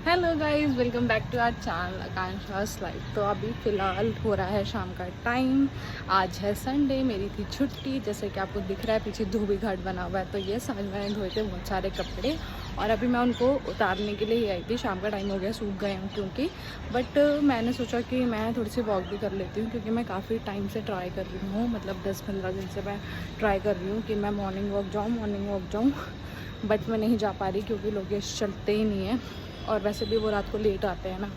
Hello guys, welcome back to our channel आकांक्षा's life. तो अभी फ़िलहाल हो रहा है शाम का टाइम। आज है संडे, मेरी थी छुट्टी। जैसे कि आपको दिख रहा है पीछे धोबी घाट बना हुआ है, तो ये आज मैंने धोए थे बहुत सारे कपड़े और अभी मैं उनको उतारने के लिए ही आई थी। शाम का टाइम हो गया, सूख गए हूँ क्योंकि बट मैंने सोचा कि मैं थोड़ी सी वॉक भी कर लेती हूँ, क्योंकि मैं काफ़ी टाइम से ट्राई कर रही हूँ, मतलब 10-15 दिन से मैं ट्राई कर रही हूँ कि मैं मॉर्निंग वॉक जाऊँ, बट मैं नहीं जा पा रही क्योंकि लोग चलते ही नहीं हैं। और वैसे भी वो रात को लेट आते हैं ना,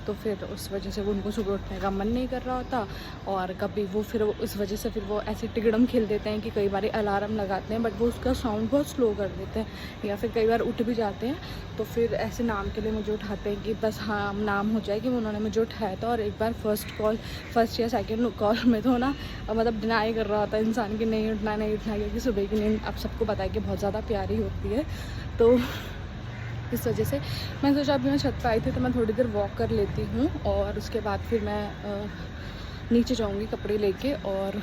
तो फिर उस वजह से वो उनको सुबह उठने का मन नहीं कर रहा होता। और कभी वो फिर उस वजह से फिर वो ऐसे टिकड़म खेल देते हैं कि कई बार अलार्म लगाते हैं बट वो उसका साउंड बहुत स्लो कर देते हैं, या फिर कई बार उठ भी जाते हैं तो फिर ऐसे नाम के लिए मुझे उठाते हैं कि बस हाँ नाम हो जाए कि उन्होंने मुझे उठाया था। और एक बार फर्स्ट या सेकेंड कॉल में तो ना मतलब डिनाई कर रहा होता है इंसान की नहीं उठना क्योंकि सुबह की नींद आप सबको पता है कि बहुत ज़्यादा प्यारी होती है। तो इस वजह से मैं सोचा अभी मैं छत पर आई थी तो मैं थोड़ी देर वॉक कर लेती हूँ और उसके बाद फिर मैं नीचे जाऊँगी कपड़े लेके। और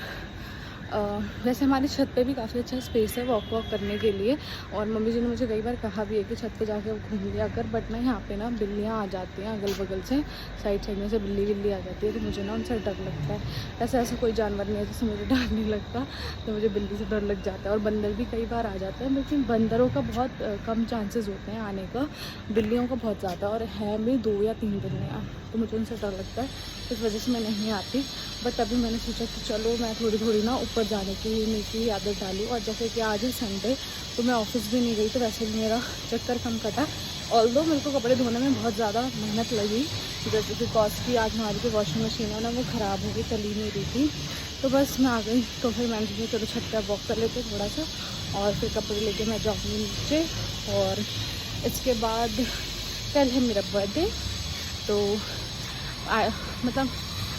वैसे हमारी छत पे भी काफ़ी अच्छा स्पेस है वॉक करने के लिए। और मम्मी जी ने मुझे कई बार कहा भी है कि छत पे जाके घूम लिया कर, बट ना यहाँ पे ना बिल्लियाँ आ जाती हैं अगल बगल से, साइड में से बिल्ली आ जाती है, तो मुझे ना उनसे डर लगता है। वैसे ऐसा कोई जानवर नहीं है जिससे मुझे डर नहीं लगता, तो मुझे बिल्ली से डर लग जाता है। और बंदर भी कई बार आ जाते हैं, लेकिन बंदरों का बहुत कम चांसेस होते हैं आने का, बिल्लियों का बहुत ज़्यादा। और है भी 2 या 3 बिल्लियाँ, तो मुझे उनसे डर लगता है, इस वजह से मैं नहीं आती। बट अभी मैंने सोचा कि चलो मैं थोड़ी ना ऊपर जाने की आदत डालूँ। और जैसे कि आज है संडे, तो मैं ऑफिस भी नहीं गई, तो वैसे भी मेरा चक्कर कम कटा। ऑल्दो मेरे को कपड़े धोने में बहुत ज़्यादा मेहनत लगी, जैसे बिकॉज की आज हमारी जो वॉशिंग मशीन है ना वो ख़राब हो गई, चली नहीं रही थी। तो बस मैं आ गई, तो फिर मैंने सोचा चलो छत पर वॉक कर लेते थोड़ा सा, और फिर कपड़े लेके मैं जाऊँगी नीचे। और इसके बाद कल है मेरा बर्थडे, तो मतलब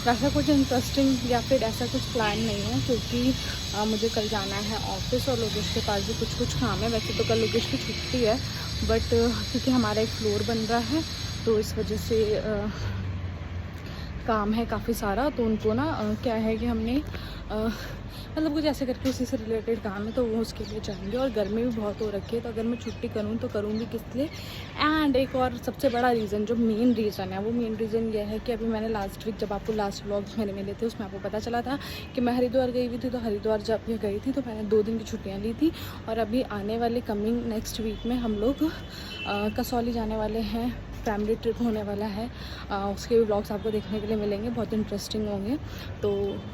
वैसा कुछ इंटरेस्टिंग या फिर ऐसा कुछ प्लान नहीं है, क्योंकि मुझे कल जाना है ऑफिस और लोकेश के पास भी कुछ काम है। वैसे तो कल लोकेश की छुट्टी है, बट क्योंकि हमारा एक फ्लोर बन रहा है तो इस वजह से काम है काफ़ी सारा। तो उनको ना क्या है कि हमने मतलब कुछ ऐसे करके उसी से रिलेटेड काम है, तो वो उसके लिए जाएंगे। और गर्मी भी बहुत हो रखी है, तो अगर मैं छुट्टी करूँ तो करूँगी किस लिए। एंड एक और सबसे बड़ा रीज़न, जो मेन रीज़न है, वो मेन रीज़न ये है कि अभी मैंने लास्ट वीक जब आपको लास्ट व्लॉग्स मेरे मिले थे उसमें आपको पता चला था कि मैं हरिद्वार गई हुई थी। तो हरिद्वार जब मैं गई थी तो मैंने 2 दिन की छुट्टियाँ ली थी, और अभी आने वाले कमिंग नेक्स्ट वीक में हम लोग कसौली जाने वाले हैं, फैमिली ट्रिप होने वाला है। उसके भी व्लॉग्स आपको देखने के लिए मिलेंगे, बहुत इंटरेस्टिंग होंगे। तो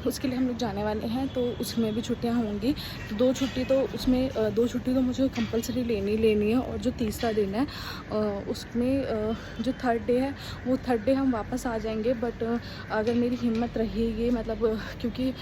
उसके लिए हम लोग जाने वाले हैं, तो उसमें भी छुट्टियां होंगी। तो 2 छुट्टी तो उसमें 2 छुट्टी तो मुझे कंपलसरी लेनी है। और जो तीसरा दिन है उसमें जो थर्ड डे है वो थर्ड डे हम वापस आ जाएंगे। बट अगर मेरी हिम्मत रहेगी, मतलब क्योंकि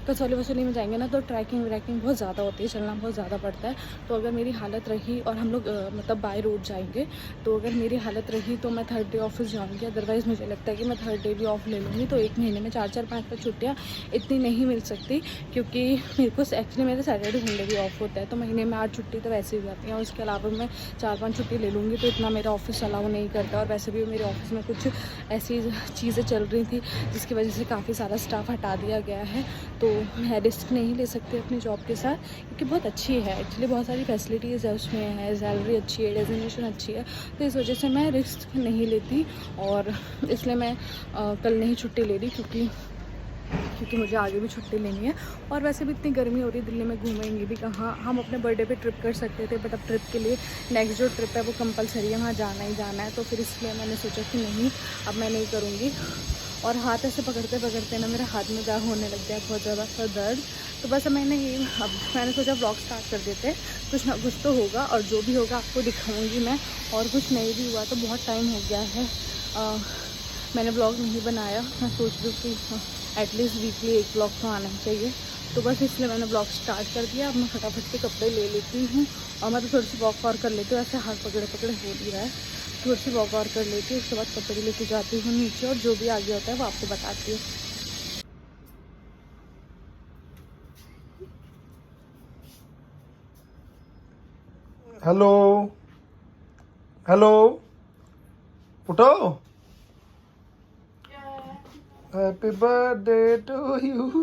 कसौली वसौली में जाएंगे ना तो ट्रैकिंग बहुत ज़्यादा होती है, चलना बहुत ज़्यादा पड़ता है। तो अगर मेरी हालत रही, और हम लोग मतलब बाय रोड जाएंगे, तो अगर मेरी हालत रही तो मैं थर्ड डे ऑफिस जाऊंगी। अदरवाइज़ मुझे लगता है कि मैं थर्ड डे भी ऑफ ले लूँगी। तो एक महीने में 4-4, 5-5 छुट्टियाँ इतनी नहीं मिल सकती, क्योंकि मेरे को एक्चुअली मेरे सैटरडे संडे भी ऑफ होता है, तो महीने में 8 छुट्टी तो वैसे ही हो जाती हैं। और उसके अलावा मैं 4-5 छुट्टी ले लूँगी, तो इतना मेरा ऑफिस अलाउ नहीं करता। और वैसे भी मेरे ऑफिस में कुछ ऐसी चीज़ें चल रही थी जिसकी वजह से काफ़ी सारा स्टाफ हटा दिया गया है। तो मैं रिस्क नहीं ले सकती अपनी जॉब के साथ, क्योंकि बहुत अच्छी है एक्चुअली, बहुत सारी फैसिलिटीज़ है उसमें, है सैलरी अच्छी है, डेजिग्नेशन अच्छी है। तो इस वजह से मैं रिस्क नहीं लेती, और इसलिए मैं कल नहीं छुट्टी ले रही, क्योंकि मुझे आगे भी छुट्टी लेनी है। और वैसे भी इतनी गर्मी हो रही है, दिल्ली में घूमेंगे भी कहाँ। हम अपने बर्थडे पे ट्रिप कर सकते थे, बट अब ट्रिप के लिए नेक्स्ट जो ट्रिप है वो कंपलसरी है, वहाँ जाना ही जाना है। तो फिर इसलिए मैंने सोचा कि नहीं, अब मैं नहीं करूँगी। और हाथ ऐसे पकड़ते ना मेरे हाथ में दाग होने लग गया बहुत ज़्यादा सा दर्द। तो बस अब मैंने सोचा ब्लॉग स्टार्ट कर देते हैं, कुछ ना कुछ तो होगा, और जो भी होगा आपको दिखाऊंगी मैं। और कुछ नहीं भी हुआ तो बहुत टाइम हो गया है मैंने ब्लॉग नहीं बनाया। मैं सोच रही हूँ कि एटलीस्ट वीकली एक ब्लॉग तो आना चाहिए। तो बस इसलिए मैंने ब्लॉग स्टार्ट कर दिया। अब मैं फटाफट के कपड़े ले लेती हूँ, और मैं तो थोड़ी सी वॉक और कर लेती हूँ। ऐसे हाथ पकड़े हो नहीं रहा है, थोड़ी सी वॉक और कर लेती हूँ, उसके बाद कपड़े लेके जाती हूँ नीचे, और जो भी आगे होता है वो आपको बताती हूँ। हेलो हेलो, उठो। Happy birthday to you.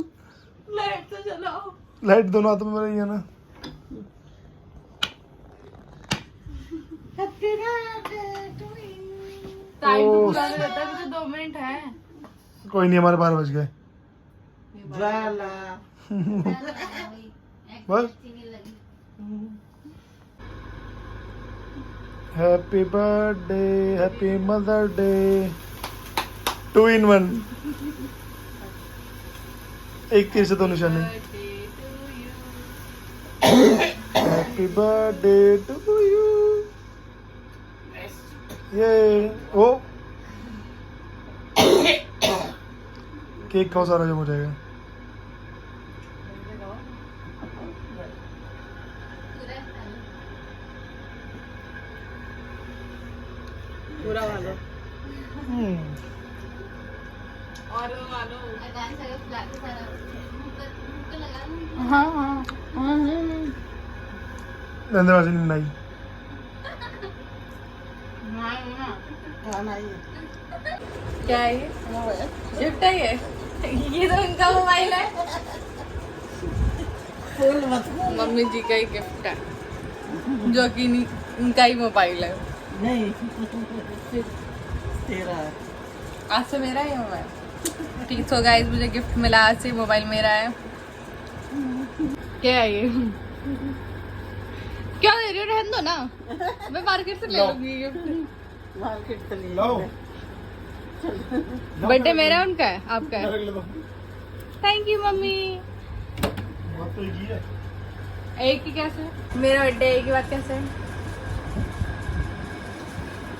Light तो जलाओ। लाइट दोनों हाथों में रही है ना। Happy birthday to you. Time तो ओ। पूरा नहीं रहता, अभी तो 2 मिनट है। कोई नहीं, हमारे 12 बज गए ज्वाला बस। Happy birthday, happy mother day, 2 in 1, एक तीर से 2 निशाने। हैप्पी बर्थडे टू यू। ये ओ केक खाओ, सारा जम हो जाएगा। पूरा वालो हम्म, और वालो। हाँ हाँ धन्यवाद नहीं। खाना ही क्या है ये? गिफ्ट है ये तो उनका मोबाइल है। फूल मत मम्मी जी का ही गिफ्ट है, जो कि उनका ही मोबाइल है। नहीं तेरा आज से मेरा ही मोबाइल। ठीक, सो गाइस मुझे गिफ्ट मिला, आज से मोबाइल मेरा है। क्या है ये? क्या दे रही हो? रहने दो ना, मैं मार्केट से ले लूंगी गिफ्ट। मार्केट से ले लो। बर्थडे मेरा उनका है, आपका है? ले लो। Thank you mummy. बात तो एक ही है। एक ही कैसे? मेरा बर्थडे एक ही बात कैसे है?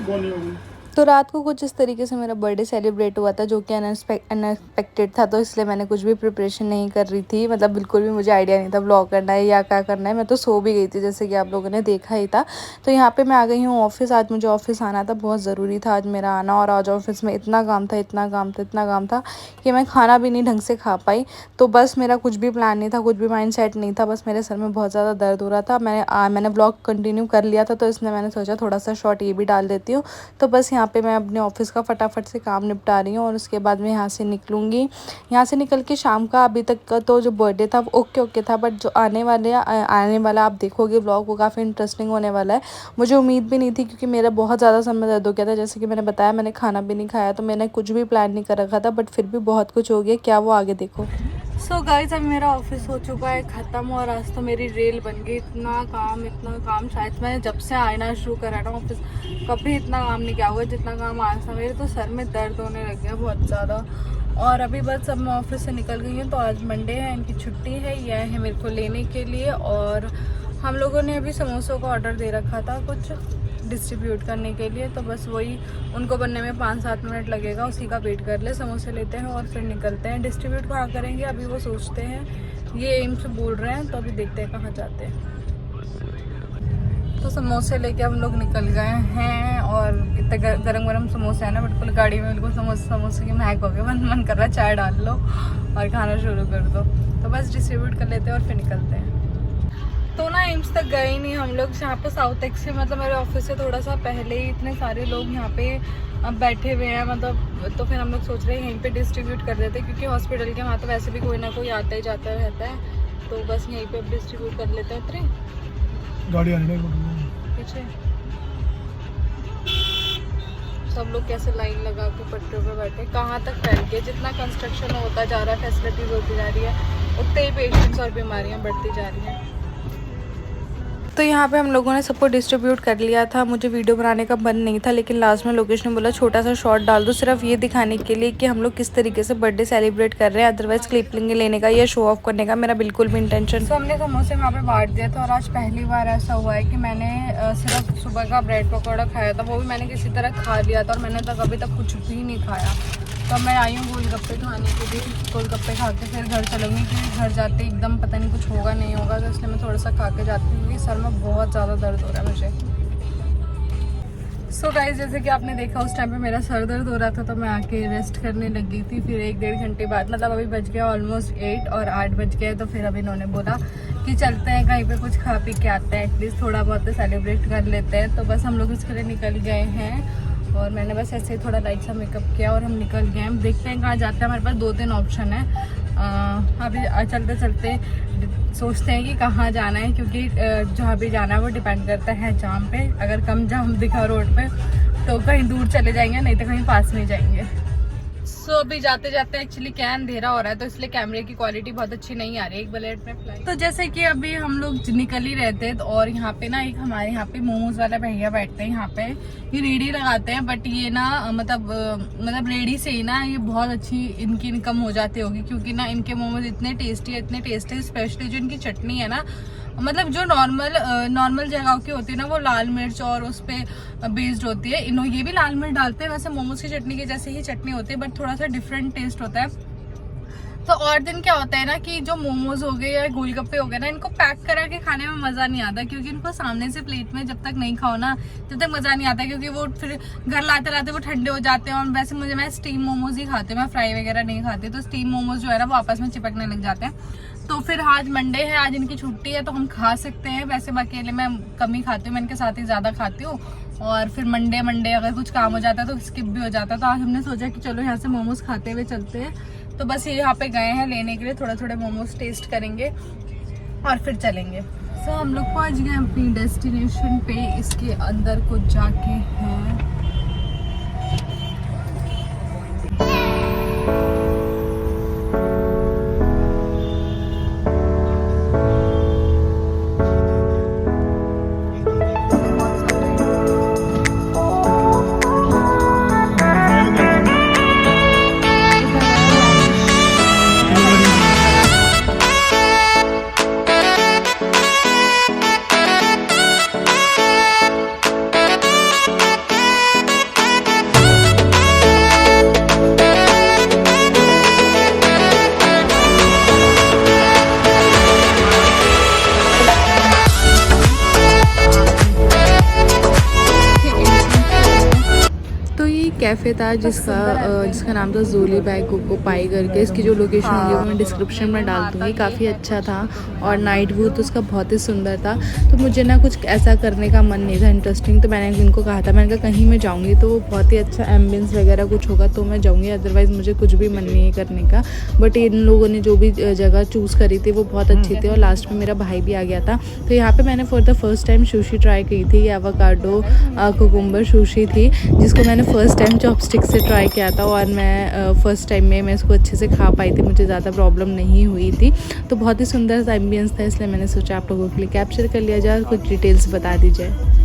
वो नहीं होगी। तो रात को कुछ इस तरीके से मेरा बर्थडे सेलिब्रेट हुआ था, जो कि अनएक्सपेक्टेड था, तो इसलिए मैंने कुछ भी प्रिपरेशन नहीं कर रही थी। मतलब बिल्कुल भी मुझे आइडिया नहीं था व्लॉग करना है या क्या करना है। मैं तो सो भी गई थी, जैसे कि आप लोगों ने देखा ही था। तो यहाँ पे मैं आ गई हूँ ऑफिस। आज मुझे ऑफिस आना था, बहुत ज़रूरी था आज मेरा आना। और आज ऑफिस में इतना काम था, इतना काम था कि मैं खाना भी नहीं ढंग से खा पाई। तो बस मेरा कुछ भी प्लान नहीं था, कुछ भी माइंड सेट नहीं था, बस मेरे सर में बहुत ज़्यादा दर्द हो रहा था। मैंने ब्लॉग कंटिन्यू कर लिया था, तो इसलिए मैंने सोचा थोड़ा सा शॉर्ट ये भी डाल देती हूँ। तो बस यहाँ पे मैं अपने ऑफिस का फटाफट से काम निपटा रही हूँ और उसके बाद मैं यहाँ से निकलूँगी। यहाँ से निकल के शाम का, अभी तक का तो जो बर्थडे था वो ओके था, बट जो आने वाला आप देखोगे ब्लॉग, वो काफ़ी इंटरेस्टिंग होने वाला है। मुझे उम्मीद भी नहीं थी, क्योंकि मेरा बहुत ज़्यादा समय दर्द हो गया था। जैसे कि मैंने बताया, मैंने खाना भी नहीं खाया, तो मैंने कुछ भी प्लान नहीं कर रखा था, बट फिर भी बहुत कुछ हो गया। क्या वो आगे देखो। सो गाइस, अब मेरा ऑफिस हो चुका है ख़त्म और आज तो मेरी रेल बन गई। इतना काम शायद मैंने जब से आना शुरू करा ना ऑफिस, कभी इतना काम नहीं किया हुआ जितना काम आज था। मेरे तो सर में दर्द होने लग गया बहुत ज़्यादा। और अभी बस अब मैं ऑफिस से निकल गई हूँ। तो आज मंडे है, इनकी छुट्टी है, ये आए हैं मेरे को लेने के लिए। और हम लोगों ने अभी समोसों का ऑर्डर दे रखा था कुछ डिस्ट्रीब्यूट करने के लिए, तो बस वही उनको बनने में 5-7 मिनट लगेगा, उसी का वेट कर ले। समोसे लेते हैं और फिर निकलते हैं। डिस्ट्रीब्यूट कहाँ करेंगे अभी वो सोचते हैं, ये एम से बोल रहे हैं, तो अभी देखते हैं कहाँ जाते हैं। तो समोसे लेके हम लोग निकल गए हैं और इतने गरम समोसे हैं ना, बिल्कुल गाड़ी में बिल्कुल समोसे की महक हो गई। मन कर रहा है चाय डाल लो और खाना शुरू कर दो। तो बस डिस्ट्रीब्यूट कर लेते हैं और फिर निकलते हैं। तो ना एम्स तक गए ही नहीं हम लोग, यहाँ पे साउथ एक्स से, मतलब मेरे ऑफिस से थोड़ा सा पहले ही इतने सारे लोग यहाँ पे बैठे हुए हैं, मतलब। तो फिर हम लोग सोच रहे हैं यहीं पे डिस्ट्रीब्यूट कर देते, क्योंकि हॉस्पिटल के वहाँ तो वैसे भी कोई ना कोई आता ही जाता रहता है। तो बस यहीं पे डिस्ट्रीब्यूट कर लेते हैं। उतरे गाड़ी आने पीछे सब लोग कैसे लाइन लगा के पटरियों पे बैठे, कहाँ तक फैल गए। जितना कंस्ट्रक्शन होता जा रहा है, फैसिलिटीज होती जा रही है, उतने ही पेशेंट्स और बीमारियाँ बढ़ती जा रही हैं। तो यहाँ पे हम लोगों ने सबको डिस्ट्रीब्यूट कर लिया था। मुझे वीडियो बनाने का मन नहीं था, लेकिन लास्ट में लोकेश ने बोला छोटा सा शॉट डाल दो, सिर्फ ये दिखाने के लिए कि हम लोग किस तरीके से बर्थडे सेलिब्रेट कर रहे हैं। अदरवाइज क्लिपिंग लेने का या शो ऑफ करने का मेरा बिल्कुल भी इंटेंशन। तो हमने समोसे वहाँ पे बांट दिया था। और आज पहली बार ऐसा हुआ है कि मैंने सिर्फ सुबह का ब्रेड पकौड़ा खाया था, वो भी मैंने किसी तरह खा लिया था। और मैंने तक अभी तक कुछ भी नहीं खाया। तो मैं आई हूँ गोलगप्पे खाने के लिए। गोलगप्पे खा के फिर घर चलूँगी, क्योंकि घर जाते एकदम पता नहीं कुछ होगा नहीं होगा, तो इसलिए मैं थोड़ा सा खा के जाती हूँ, क्योंकि सर में बहुत ज़्यादा दर्द हो रहा है मुझे। सो गाइस, जैसे कि आपने देखा उस टाइम पे मेरा सर दर्द हो रहा था, तो मैं आके रेस्ट करने लगी थी। फिर 1-1.5 घंटे बाद, मतलब अभी बज गया ऑलमोस्ट 8 और 8 बज गए, तो फिर अभी इन्होंने बोला कि चलते हैं कहीं पे कुछ खा पी के आते हैं, एटलीस्ट थोड़ा बहुत सेलिब्रेट कर लेते हैं। तो बस हम लोग इसके लिए निकल गए हैं। और मैंने बस ऐसे ही थोड़ा लाइट सा मेकअप किया और हम निकल गए। हम देखते हैं कहाँ जाते हैं। हमारे पास 2-3 ऑप्शन है। अभी चलते चलते सोचते हैं कि कहाँ जाना है, क्योंकि जहाँ भी जाना है वो डिपेंड करता है जाम पे। अगर कम जाम दिखा रोड पे तो कहीं दूर चले जाएंगे, नहीं तो कहीं पास में जाएंगे। सो अभी जाते जाते एक्चुअली क्या अंधेरा हो रहा है, तो इसलिए कैमरे की क्वालिटी बहुत अच्छी नहीं आ रही है एक बुलेट में फ्लाई। तो जैसे कि अभी हम लोग निकल ही रहते हैं, और यहाँ पे ना एक हमारे यहाँ पे मोमोज वाला भैया बैठते हैं यहाँ पे, ये रेडी लगाते हैं, बट ये ना मतलब रेडी से ही ना ये बहुत अच्छी इनकी इनकम हो जाती होगी, क्योंकि ना इनके मोमोज इतने टेस्टी, स्पेशली जो इनकी चटनी है ना, मतलब जो नॉर्मल जगहों की होती है ना, वो लाल मिर्च और उस पे बेस्ड होती है। ये भी लाल मिर्च डालते हैं, वैसे मोमोज की चटनी के जैसे ही चटनी होती है, बट थोड़ा सा डिफरेंट टेस्ट होता है। तो और दिन क्या होता है ना कि जो मोमोज हो गए या गोलगप्पे हो गए ना, इनको पैक करा के खाने में मजा नहीं आता, क्योंकि इनको सामने से प्लेट में जब तक नहीं खाओ ना, तब तक मजा नहीं आता, क्योंकि वो फिर घर लाते लाते वो ठंडे हो जाते हैं। और वैसे मैं स्टीम मोमोज ही खाती हूँ, मैं फ्राई वगैरह नहीं खाती, तो स्टीम मोमोज जो है ना वो आपस में चिपकने लग जाते हैं। तो फिर आज मंडे है, आज इनकी छुट्टी है, तो हम खा सकते हैं। वैसे अकेले मैं कम ही खाती हूँ, मैं इनके साथ ही ज्यादा खाती हूँ, और फिर मंडे अगर कुछ काम हो जाता है तो स्किप भी हो जाता है। तो आज हमने सोचा कि चलो यहाँ से मोमोज खाते हुए चलते हैं। तो बस ये यहाँ पे गए हैं लेने के लिए, थोड़े मोमोज टेस्ट करेंगे और फिर चलेंगे। सो हम लोग पहुँच गए अपनी डेस्टिनेशन पे, इसके अंदर कुछ जाके हैं। कैफ़े था जिसका नाम था जोली बाय कोको पाई करके। इसकी जो लोकेशन होगी वो मैं डिस्क्रिप्शन में डाल दूँगी। काफ़ी अच्छा था और नाइट व्यू तो उसका बहुत ही सुंदर था। तो मुझे ना कुछ ऐसा करने का मन नहीं था इंटरेस्टिंग, तो मैंने इनको कहा था, मैंने कहा कहीं मैं जाऊँगी तो बहुत ही अच्छा एम्बियंस वगैरह कुछ होगा तो मैं जाऊँगी, अदरवाइज़ मुझे कुछ भी मन नहीं है करने का। बट इन लोगों ने जो भी जगह चूज़ करी थी वो बहुत अच्छी थी, और लास्ट में मेरा भाई भी आ गया था। तो यहाँ पर मैंने for the first time sushi try की थी। ये एवोकाडो कुकुम्बर सुशी थी, जिसको मैंने फर्स्ट टाइम चॉपस्टिक से ट्राई किया था, और मैं फर्स्ट टाइम में मैं इसको अच्छे से खा पाई थी, मुझे ज़्यादा प्रॉब्लम नहीं हुई थी। तो बहुत ही सुंदर सा एम्बियंस था, इसलिए मैंने सोचा आप लोगों के लिए कैप्चर कर लिया जाए, कुछ डिटेल्स बता दी जाए।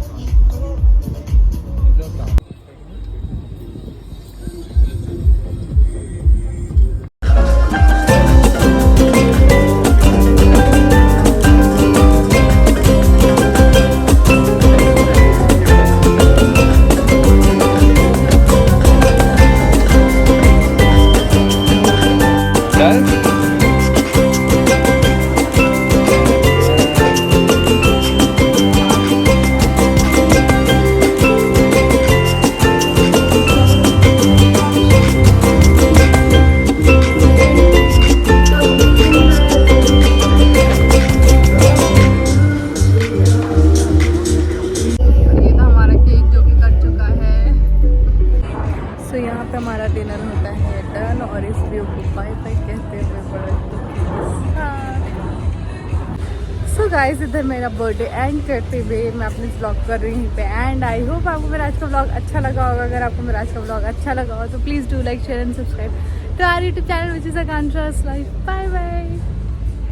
हमारा डिनर होता है डन, और इस व्यू को बाय बाय कहते हुए बड़ा सो गाइस, इधर मेरा बर्थडे एंड करते हुए मैं अपने व्लॉग कर रही हूँ पे। एंड आई होप आपको मेरा आज का व्लॉग अच्छा लगा होगा। अगर आपको मेरा आज का व्लॉग अच्छा लगा हो तो please do like, share and subscribe to our YouTube channel which is आकांक्षा's लाइफ। Bye bye.